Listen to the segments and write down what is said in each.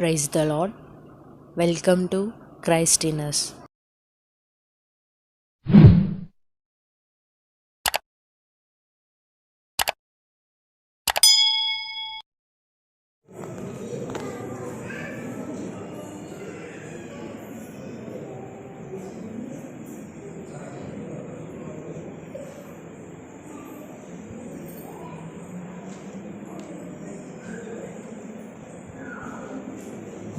Praise the Lord. Welcome to Christ in Us.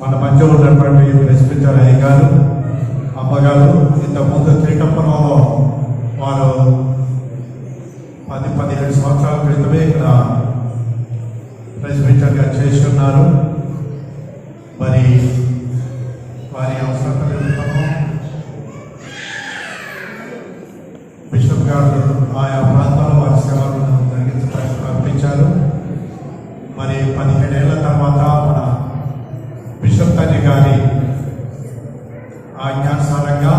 మన మధ్య ఉన్నటువంటి ప్రెసిడెంట్ అయ్యగారు అమ్మగారు ఇంతకుముందు త్రిటప్పనంలో వారు 17 సంవత్సరాల క్రితమే ఇక్కడ ప్రెసిడెంట్గా చేసి ఉన్నారు. మరి వారి అవసరం నిమిత్తము బిషప్ గారు ఆయా ప్రాంతాల్లో వారి సేవలను జరిగించడానికి పంపించారు. మరి 17 ఏళ్ల తర్వాత మన బిషప్ తండ్రి గారి ఆజ్ఞానుసారంగా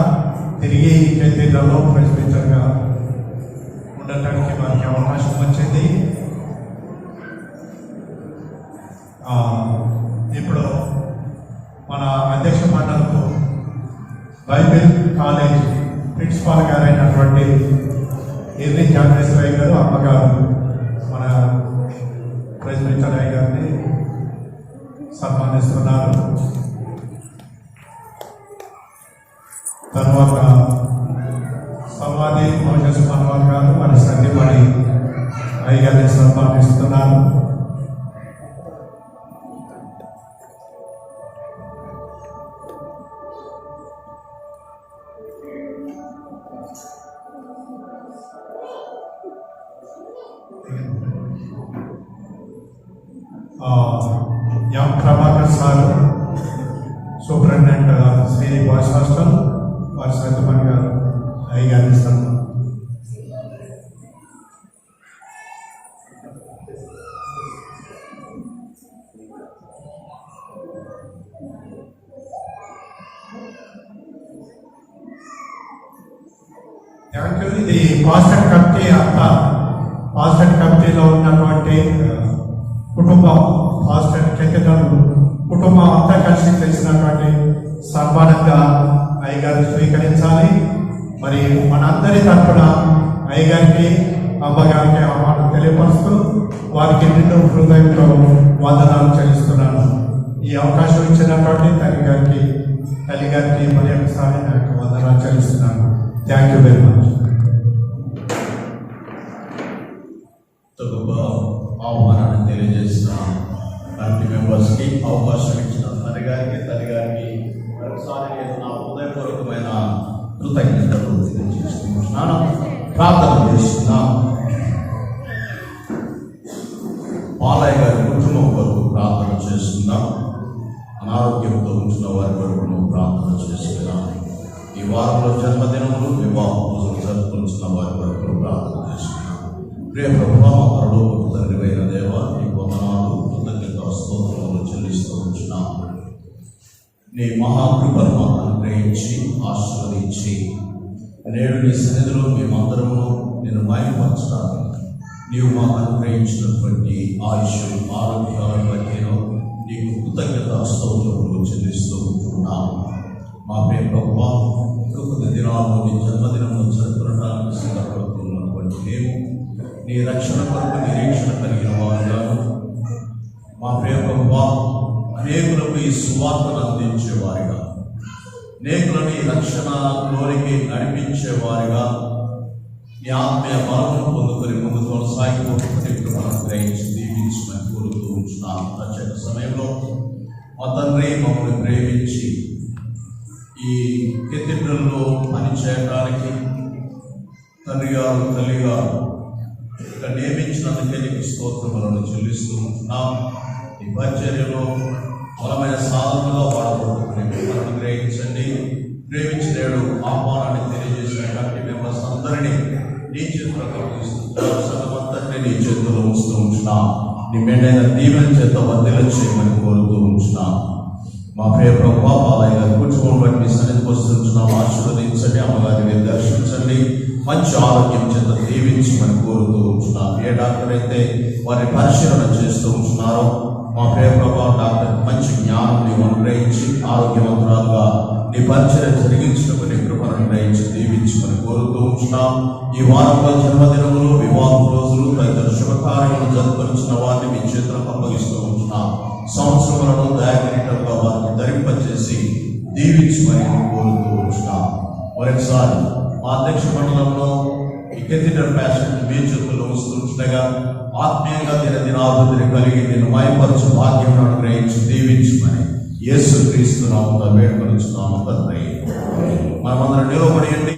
తిరిగి కేంద్రంలో ప్రెసిడెంట్గా ఉండటానికి వారికి అవకాశం వచ్చింది. ఇప్పుడు మన అధ్యక్ష మండలకు బైబిల్ కాలేజ్ ప్రిన్సిపాల్ గారైనటువంటి ఎర్రి జ్ఞానేశ్వరయ్య గారు అమ్మగారు మన ప్రెసిడెంట్ అయ్య గారిని సన్మానిస్తున్నారు. తర్వాత సమాధి మోజస్ మనవాల్ గారు మన సంధిమణి అయ్యగారిని సన్మానిస్తున్నారు. Prabhakar sir superintendent Shri boys hostel వారి సత్యమణి గారు అయ్యగారిని ఇస్తాను. Thank you. ఇది పాస్టర్ కమిటీ అంతా పాస్టర్ కమిటీలో ఉన్నటువంటి కుటుంబం పాస్టర్ కేంద్రాలు కుటుంబం అంతా కలిసి తెలిసినటువంటి సన్మానంగా అయ్యగారిని స్వీకరించాలి. మరి మనందరి తరఫున అయ్యగారికి అమ్మగారికి ఆహ్వానం తెలియపరుస్తూ వారికి నిండు హృదయంతో వందనాలు చెల్లిస్తున్నాను. ఈ అవకాశం ఇచ్చినటువంటి తల్లి గారికి మరి ఒకసారి నాకు వందనాలు చెల్లిస్తున్నాను. Thank you very much. ఆహ్వానాన్ని తెలియజేసిన కమిటీ మెంబర్స్కి అవకాశం ఇచ్చిన తల్లి గారికి మరొకసారి నా హృదయపూర్వకమైన కృతజ్ఞతలు తెలియజేస్తున్నాను. ప్రార్థన చేస్తున్నాం. బాలయ్య గారి కుటుంబం కొరకు ప్రార్థన చేస్తున్నాం. అనారోగ్యంతో ఉంచిన వారి కొరకు ప్రార్థన చేస్తున్నాం. ఈ వారంలో జన్మదినములు వివాహ పూజలు జరుపుకుంటున్న వారి కొరకు ప్రార్థన చేస్తున్నాం. ప్రియ ప్రభువా, మా పరలోకపు తండ్రివైన దేవా, నీ వందనాలు కృతజ్ఞత స్తోత్రములు చెల్లిస్తూ ఉంటున్నాం. నీ మహాకృపను మాకు అనుగ్రహించి ఆశీర్వదించి నేడు నీ సన్నిధిలో మేమందరము నేను మహిమపరచడానికి నీవు మాకు అనుగ్రహించినటువంటి ఆయుష్ ఆరోగ్యాలను బట్టినో నీకు కృతజ్ఞత స్తోత్రములు చెల్లిస్తూ ఉంటున్నాం. మా ప్రియ ప్రభువా, కృపద దినాల్లో నీ జన్మదినము జరుపుకోవడానికి సిద్ధపడుతున్నటువంటి మేము నీ రక్షణ కొరకు నిరీక్షణ కలిగిన వారుగాను, మా ప్రియ ప్రభువా, అనేకులకు ఈ సువార్తను అందించేవారిగా, అనేకులను ఈ రక్షణలోనికి నడిపించేవారిగా, నీ ఆత్మీయ బలమును పొందుకొని ముందు కొనసాగిపోతున్నటువంటి కృపను గ్రహించి దీవించమని కోరుతూ ఉంటున్నాం. ప్రత్యేక సమయంలో మా తండ్రి మమ్మల్ని ప్రేమించి ఈ కేథీడ్రల్లో పనిచేయడానికి తండ్రి గారు తల్లి గారు ఇక్కడ నియమించినందుకే నీకు స్తోత్రములను చెల్లిస్తూ ఉంటున్నాం. ఈ పరిచర్యలో బలమైన సాధనగా వాడబడుతుంది అనుగ్రహించండి. ప్రేమించి నేడు ఆహ్వానాన్ని తెలియజేసిన కమిటీ మెంబర్స్ అందరినీ నీ చేతుల్లో కల్పిస్తున్నాం. సగమంతటిని నీ చేతుల్లో ఉంచుతూ ఉంటున్నాం. నీ మెండైన దీవెన చేత వర్ధిల్ల చేయమని కోరుతూ ఉంటున్నాం. మా ప్రియ ప్రభువా, బాలయ్య గారి కుటుంబం బట్టి మీ సన్నిధికి వస్తుంటున్నాం. ఆశీర్వదించండి, అమ్మగారిని దర్శించండి, మంచి ఆరోగ్యం చేత దీవించమని కోరుతూ ఉంటున్నాం. ఏ డాక్టర్ అయితే వారిని పరిశీలన చేస్తూ ఉంటున్నారో మా ప్రియ ప్రభువా, డాక్టర్ మంచి జ్ఞానం ఆరోగ్యం అనుగ్రహించి ఆరోగ్యవంతురాలుగా నీ పరిచయం జరిగించుటకు నీ కృపను అనుగ్రహించి దీవించమని కోరుతూ ఉంటున్నాం. ఈ వారంలో జన్మదినములు, వివాహ రోజులు, తదితర శుభకార్యములు జరుపుకొచ్చిన వారిని మీ చేతులకు అప్పగిస్తూ ఉంటున్నాం. సంవత్సరములను దయాకిరీటంగా వారిని ధరింపచేసి దీవించమని కోరుతూ ఉంటున్నాం. మరొకసారి మా అధ్యక్ష మండలంలో ఈ కెథీడ్రల్ ప్యాషన్ మీ చేతుల్లో ఉంచుతుండగా ఆత్మీయంగా దినాభివృద్ధిని కలిగి నేను మాయపరచు భాగ్యం అనుగ్రహించి దీవించమని యేసుక్రీస్తు నామమున వేడుకొనుచున్నాము తండ్రి. మనమందరం నిలబడి